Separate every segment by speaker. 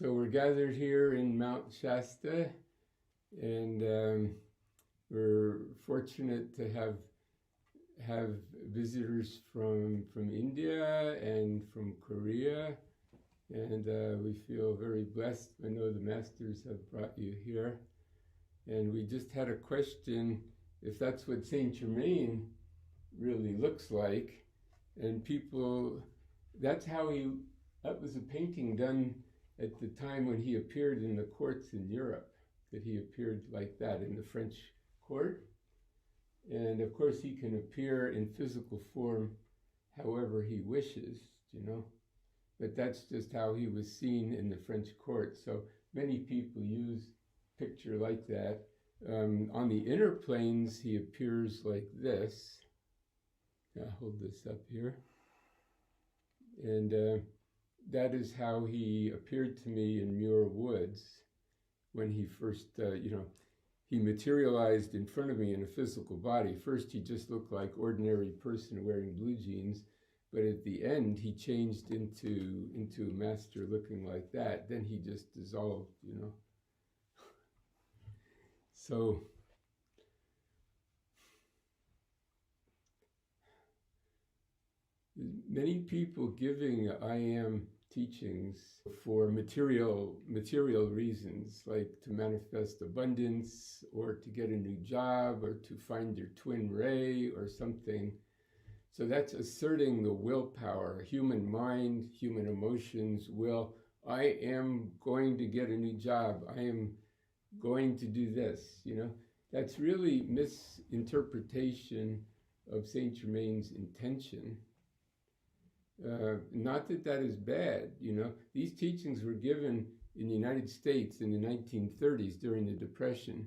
Speaker 1: So we're gathered here in Mount Shasta, and we're fortunate to have visitors from India and from Korea, and we feel very blessed. I know the masters have brought you here, and we just had a question if that's what Saint Germain really looks like, and people, that was a painting done at the time when he appeared in the courts in Europe, that he appeared like that in the French court. And of course he can appear in physical form however he wishes, but that's just how he was seen in the French court. So many people use a picture like that. On the inner planes he appears like this. I'll hold this up here. And that is how he appeared to me in Muir Woods when he first, he materialized in front of me in a physical body. First, he just looked like ordinary person wearing blue jeans, but at the end, he changed into a master looking like that. Then he just dissolved, So, many people giving I am teachings for material reasons, like to manifest abundance or to get a new job or to find your twin ray or something. So that's asserting the willpower, human mind, human emotions, will. I am going to get a new job. I am going to do this, That's really misinterpretation of Saint Germain's intention. Not that that is bad, These teachings were given in the United States in the 1930s during the Depression,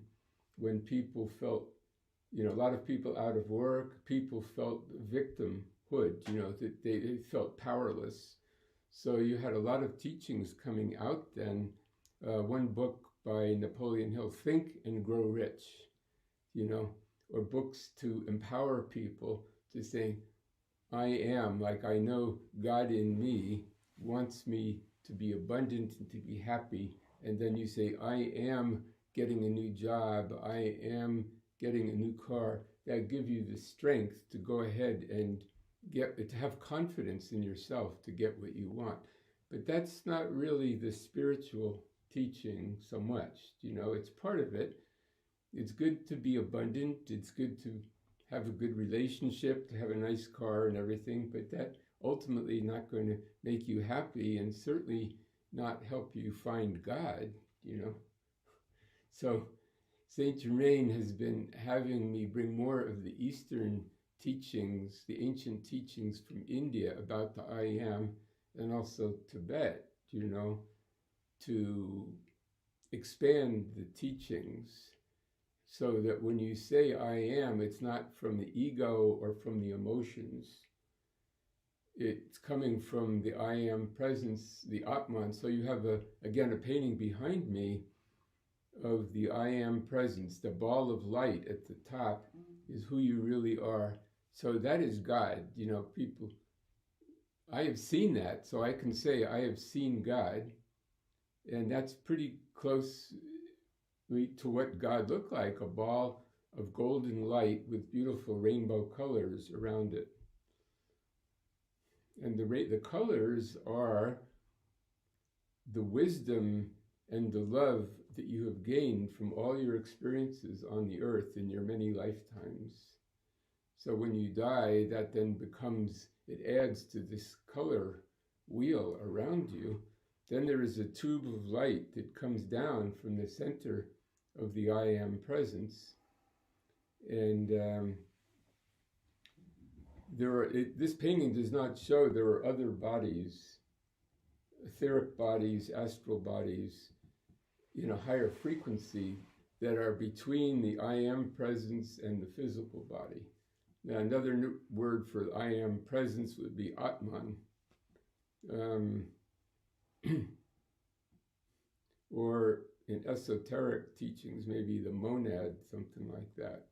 Speaker 1: when people felt, a lot of people out of work, people felt victimhood, that they felt powerless. So you had a lot of teachings coming out then. One book by Napoleon Hill, Think and Grow Rich, or books to empower people to say, I am, like I know God in me wants me to be abundant and to be happy. And then you say, I am getting a new job. I am getting a new car. That give you the strength to go ahead and to have confidence in yourself to get what you want. But that's not really the spiritual teaching so much. It's part of it. It's good to be abundant. It's good to have a good relationship, to have a nice car and everything, but that ultimately not going to make you happy and certainly not help you find God, So Saint Germain has been having me bring more of the Eastern teachings, the ancient teachings from India about the I am, and also Tibet, to expand the teachings, so that when you say I am, it's not from the ego or from the emotions. It's coming from the I am presence, the Atman. So you have, again, a painting behind me of the I am presence. The ball of light at the top is who you really are. So that is God. People, I have seen that, so I can say I have seen God. And that's pretty close to what God looked like, a ball of golden light with beautiful rainbow colors around it. And the colors are the wisdom and the love that you have gained from all your experiences on the earth in your many lifetimes. So when you die, that then it adds to this color wheel around you. Then there is a tube of light that comes down from the center of the I am presence, and this painting does not show there are other bodies, etheric bodies, astral bodies, higher frequency that are between the I am presence and the physical body. Now, another word for I am presence would be Atman, or in esoteric teachings, maybe the monad, something like that,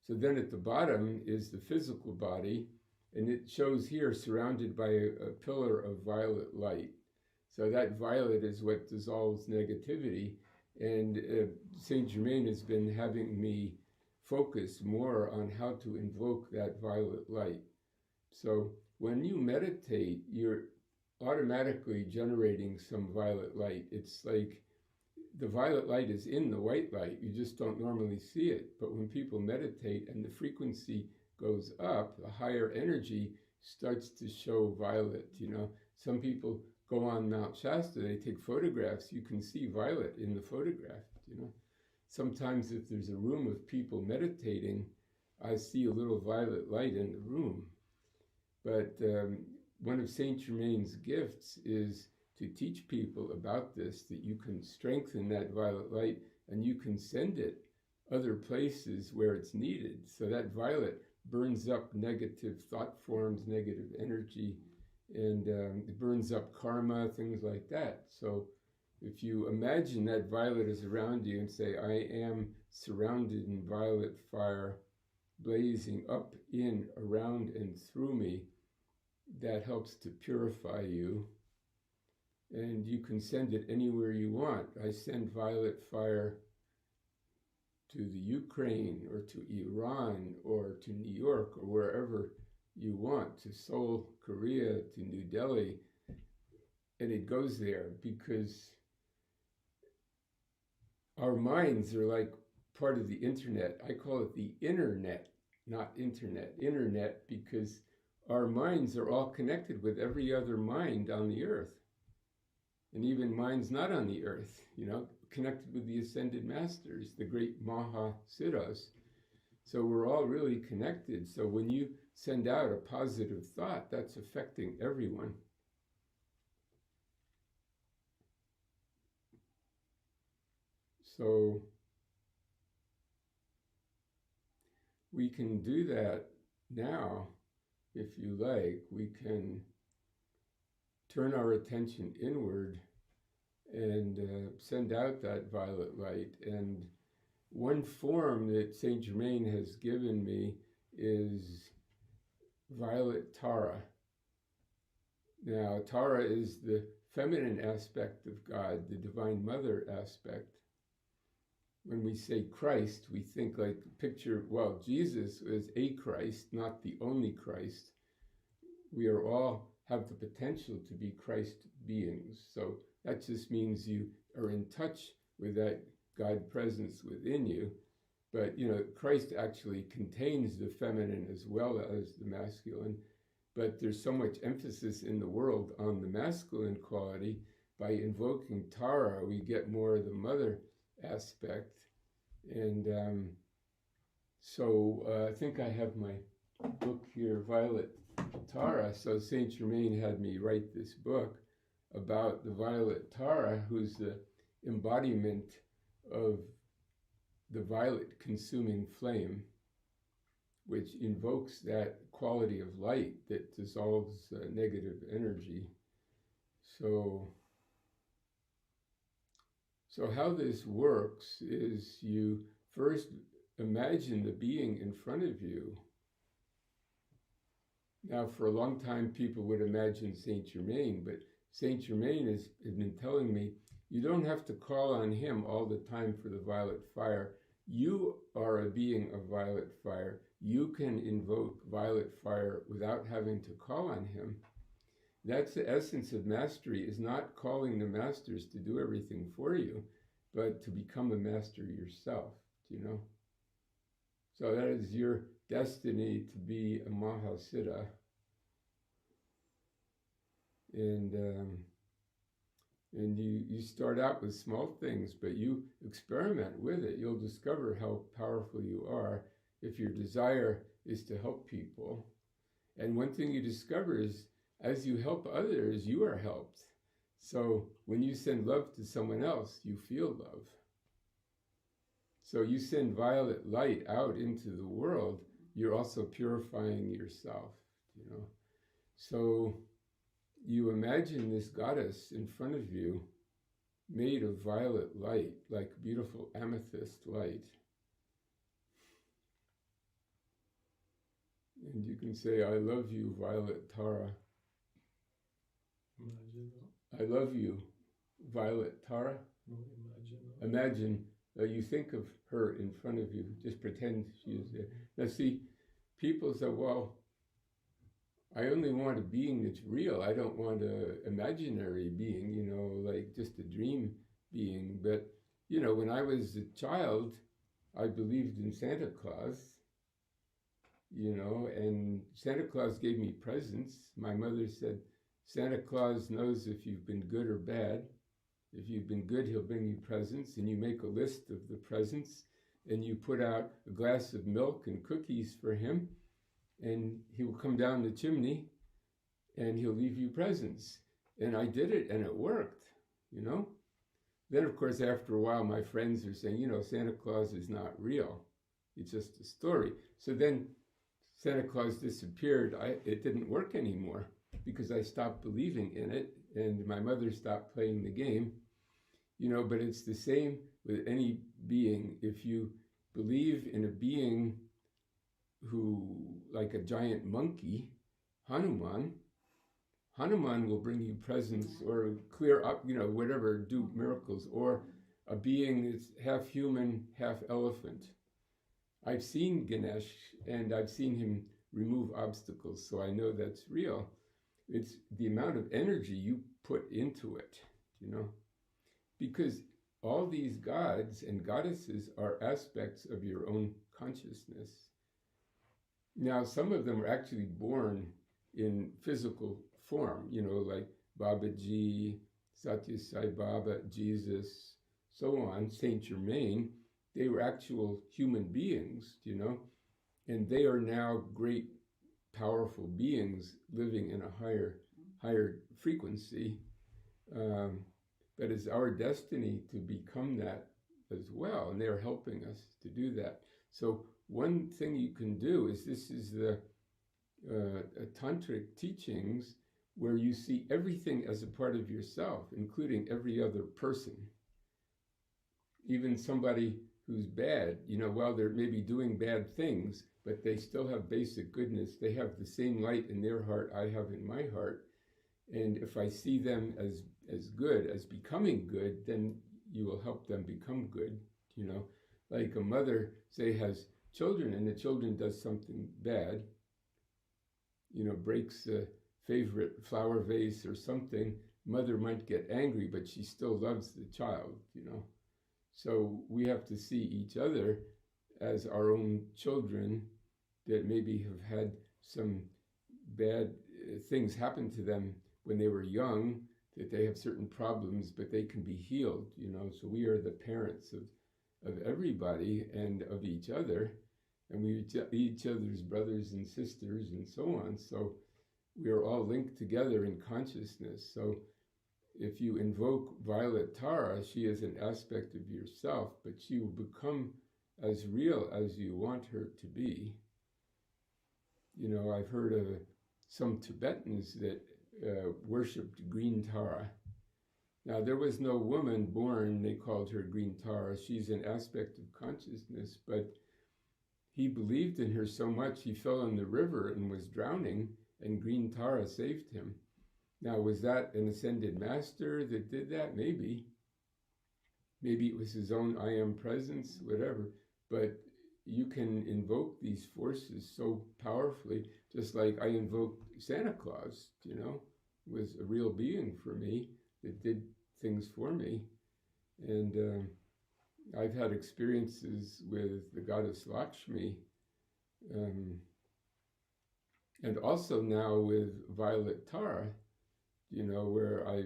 Speaker 1: So then at the bottom is the physical body, And it shows here surrounded by a pillar of violet light. So that violet is what dissolves negativity. And Saint Germain has been having me focus more on how to invoke that violet light. So when you meditate, you're automatically generating some violet light. It's like the violet light is in the white light. You just don't normally see it. But when people meditate and the frequency goes up, the higher energy starts to show violet. Some people go on Mount Shasta, they take photographs, you can see violet in the photograph. Sometimes if there's a room of people meditating, I see a little violet light in the room. But one of Saint Germain's gifts is to teach people about this, that you can strengthen that violet light and you can send it other places where it's needed. So that violet burns up negative thought forms, negative energy, and it burns up karma, things like that. So if you imagine that violet is around you and say, I am surrounded in violet fire, blazing up, in, around, and through me, that helps to purify you. And you can send it anywhere you want. I send violet fire to the Ukraine or to Iran or to New York or wherever you want, to Seoul, Korea, to New Delhi. And it goes there because our minds are like part of the internet. I call it the internet, not internet. Internet, because our minds are all connected with every other mind on the earth. And even minds not on the earth, connected with the ascended masters, the great Mahasiddhas. So we're all really connected. So when you send out a positive thought, that's affecting everyone. So we can do that now, if you like. We can turn our attention inward and send out that violet light. And one form that Saint Germain has given me is violet Tara. Now, Tara is the feminine aspect of God, the Divine Mother aspect. When we say Christ, we think like picture, Jesus is a Christ, not the only Christ. We are all have the potential to be Christ beings. So that just means you are in touch with that God presence within you. But, Christ actually contains the feminine as well as the masculine. But there's so much emphasis in the world on the masculine quality. By invoking Tara, we get more of the mother aspect. And so I think I have my book here, Violet Tara. So Saint Germain had me write this book about the violet Tara, who's the embodiment of the violet consuming flame, which invokes that quality of light that dissolves negative energy. So how this works is you first imagine the being in front of you. Now, for a long time, people would imagine Saint Germain, but Saint Germain has been telling me, you don't have to call on him all the time for the violet fire. You are a being of violet fire. You can invoke violet fire without having to call on him. That's the essence of mastery, is not calling the masters to do everything for you, but to become a master yourself, So that is your destiny, to be a Mahasiddha. And you start out with small things, but you experiment with it. You'll discover how powerful you are if your desire is to help people. And one thing you discover is, as you help others, you are helped. So when you send love to someone else, you feel love. So you send violet light out into the world, you're also purifying yourself, So you imagine this goddess in front of you, made of violet light, like beautiful amethyst light. And you can say, I love you, Violet Tara. I love you, Violet Tara. Imagine you think of her in front of you. Just pretend she is there. Now see, people say, well, I only want a being that's real. I don't want an imaginary being, you know, like just a dream being. But, you know, when I was a child, I believed in Santa Claus, you know, and Santa Claus gave me presents. My mother said, Santa Claus knows if you've been good or bad. If you've been good, he'll bring you presents, and you make a list of the presents, and you put out a glass of milk and cookies for him, and he will come down the chimney, and he'll leave you presents. And I did it, and it worked, you know? Then, of course, after a while, my friends are saying, you know, Santa Claus is not real. It's just a story. So then Santa Claus disappeared. It didn't work anymore because I stopped believing in it, and my mother stopped playing the game. You know, but it's the same with any being. If you believe in a being who, like a giant monkey, Hanuman will bring you presents or clear up, you know, whatever, do miracles, or a being that's half human, half elephant. I've seen Ganesh, and I've seen him remove obstacles, so I know that's real. It's the amount of energy you put into it, you know, because all these gods and goddesses are aspects of your own consciousness. Now, some of them are actually born in physical form, you know, like Babaji, Satya Sai Baba, Jesus, so on, Saint Germain. They were actual human beings, you know, and they are now great, powerful beings living in a higher frequency. But it's our destiny to become that as well, and they're helping us to do that. So one thing you can do is, this is the tantric teachings where you see everything as a part of yourself, including every other person. Even somebody who's bad, you know, while they're maybe doing bad things, but they still have basic goodness. They have the same light in their heart I have in my heart. And if I see them as good, as becoming good, then you will help them become good, you know. Like a mother, say, has children, and the children does something bad, you know, breaks a favorite flower vase or something, mother might get angry, but she still loves the child, you know. So we have to see each other as our own children that maybe have had some bad things happen to them when they were young, that they have certain problems, but they can be healed, you know. So we are the parents of everybody and of each other, and we are each other's brothers and sisters and so on. So we are all linked together in consciousness. So if you invoke Violet Tara, she is an aspect of yourself, but she will become as real as you want her to be. You know, I've heard of some Tibetans that worshipped Green Tara. Now, there was no woman born, they called her Green Tara. She's an aspect of consciousness, but he believed in her so much, he fell in the river and was drowning, and Green Tara saved him. Now, was that an ascended master that did that? Maybe. Maybe it was his own I am presence, whatever. But you can invoke these forces so powerfully, just like I invoked Santa Claus, you know, was a real being for me that did things for me. And I've had experiences with the goddess Lakshmi, and also now with Violet Tara, you know, where I,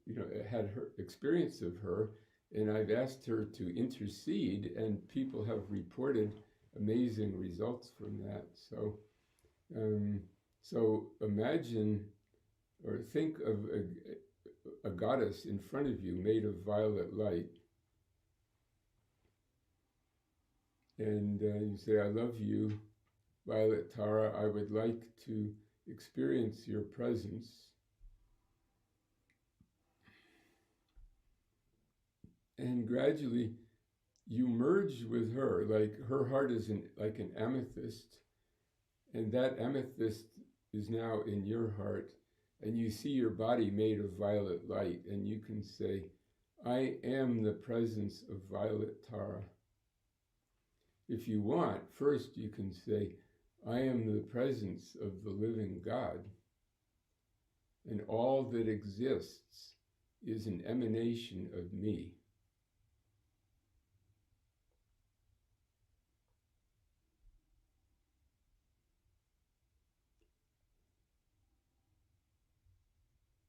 Speaker 1: you know, had her experience of her, and I've asked her to intercede, and people have reported amazing results from that. So, so imagine or think of a goddess in front of you made of violet light, and you say, I love you, Violet Tara. I would like to experience your presence. And gradually you merge with her, like her heart is like an amethyst, And that amethyst is now in your heart, and you see your body made of violet light, and you can say, I am the presence of violet Tara. If you want, first you can say, I am the presence of the living God, and all that exists is an emanation of me.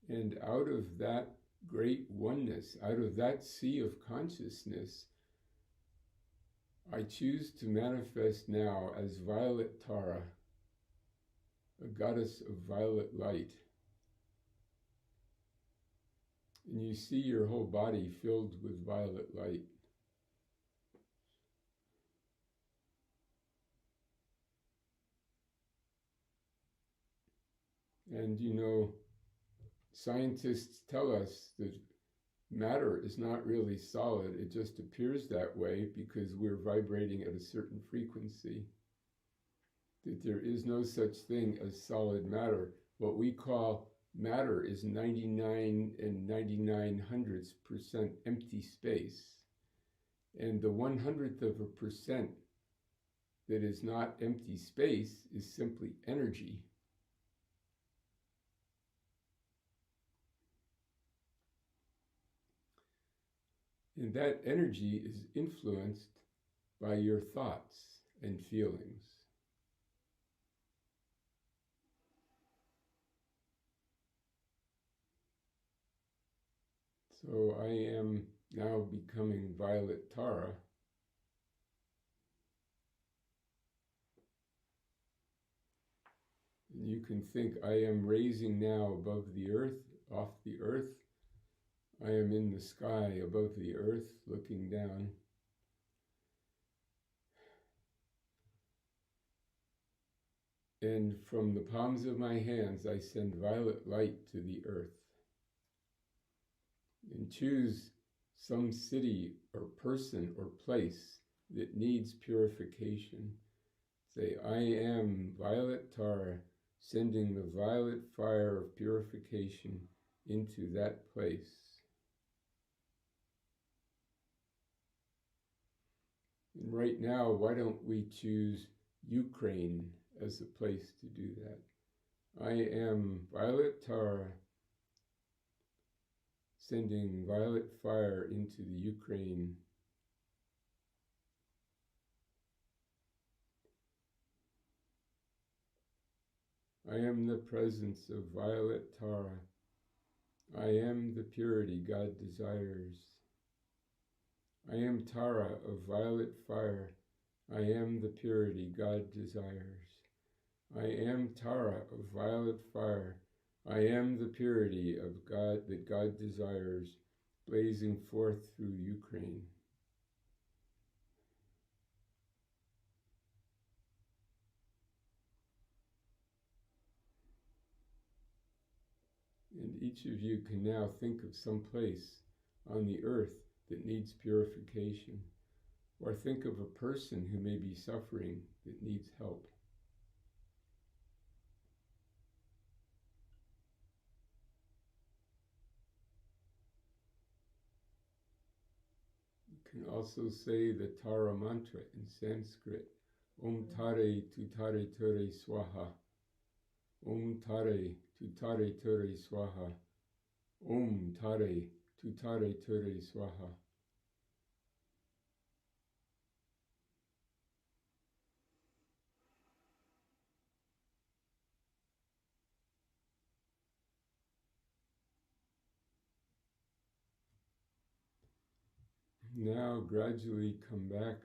Speaker 1: And out of that great oneness, out of that sea of consciousness, I choose to manifest now as Violet Tara, a goddess of violet light. And you see your whole body filled with violet light. And you know, scientists tell us that matter is not really solid. It just appears that way because we're vibrating at a certain frequency. That there is no such thing as solid matter. What we call matter is 99 99/100% empty space. And the 100% that is not empty space is simply energy. And that energy is influenced by your thoughts and feelings. So I am now becoming Violet Tara. And you can think, I am raising now above the earth, off the earth. I am in the sky above the earth, looking down. And from the palms of my hands, I send violet light to the earth. And choose some city or person or place that needs purification. Say, I am Violet Tara, sending the violet fire of purification into that place. And right now, why don't we choose Ukraine as a place to do that? I am Violet Tara, sending violet fire into the Ukraine. I am the presence of Violet Tara. I am the purity God desires. I am Tara of violet fire. I am the purity God desires. I am Tara of violet fire. I am the purity of God that God desires, blazing forth through Ukraine. And each of you can now think of some place on the earth that needs purification, or think of a person who may be suffering that needs help. You can also say the Tara mantra in Sanskrit, Om Tare Tutare Ture Swaha, Om Tare Tutare Ture Swaha, Om Tare Tutare Ture Swaha. Now gradually come back,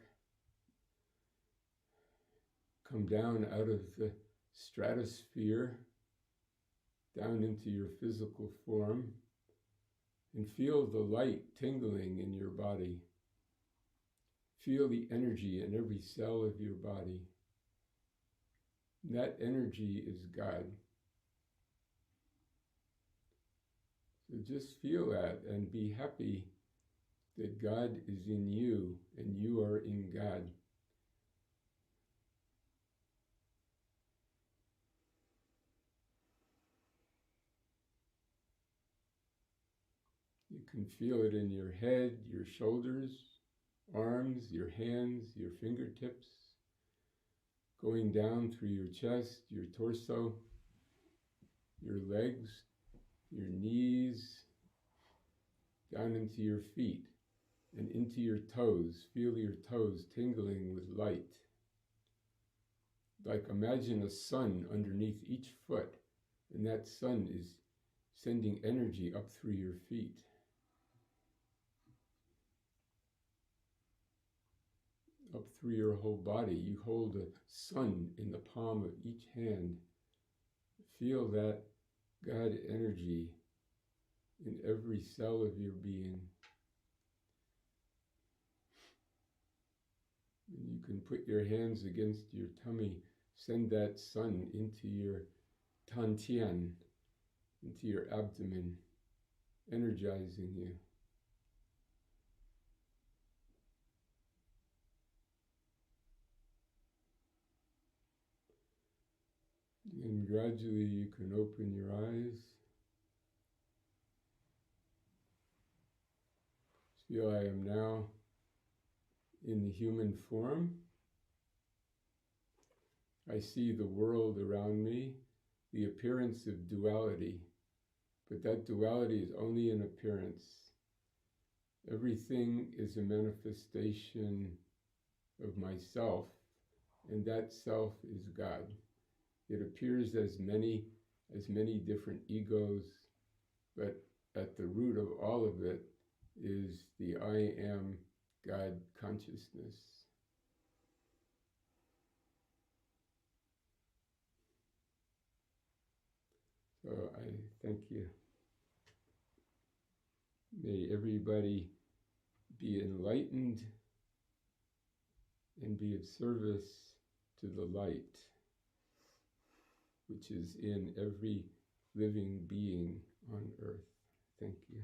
Speaker 1: come down out of the stratosphere, down into your physical form, and feel the light tingling in your body. Feel the energy in every cell of your body. That energy is God. So just feel that and be happy that God is in you and you are in God. You can feel it in your head, your shoulders, arms, your hands, your fingertips, going down through your chest, your torso, your legs, your knees, down into your feet and into your toes. Feel your toes tingling with light. Like imagine a sun underneath each foot, and that sun is sending energy up through your feet. Up through your whole body. You hold a sun in the palm of each hand. Feel that God energy in every cell of your being. And you can put your hands against your tummy, send that sun into your tantian, into your abdomen, energizing you. And gradually you can open your eyes. Feel I am now in the human form. I see the world around me, the appearance of duality, but that duality is only an appearance. Everything is a manifestation of myself, and that self is God. It appears as many different egos, but at the root of all of it is the I am God consciousness. So I thank you. May everybody be enlightened and be of service to the light, which is in every living being on earth. Thank you.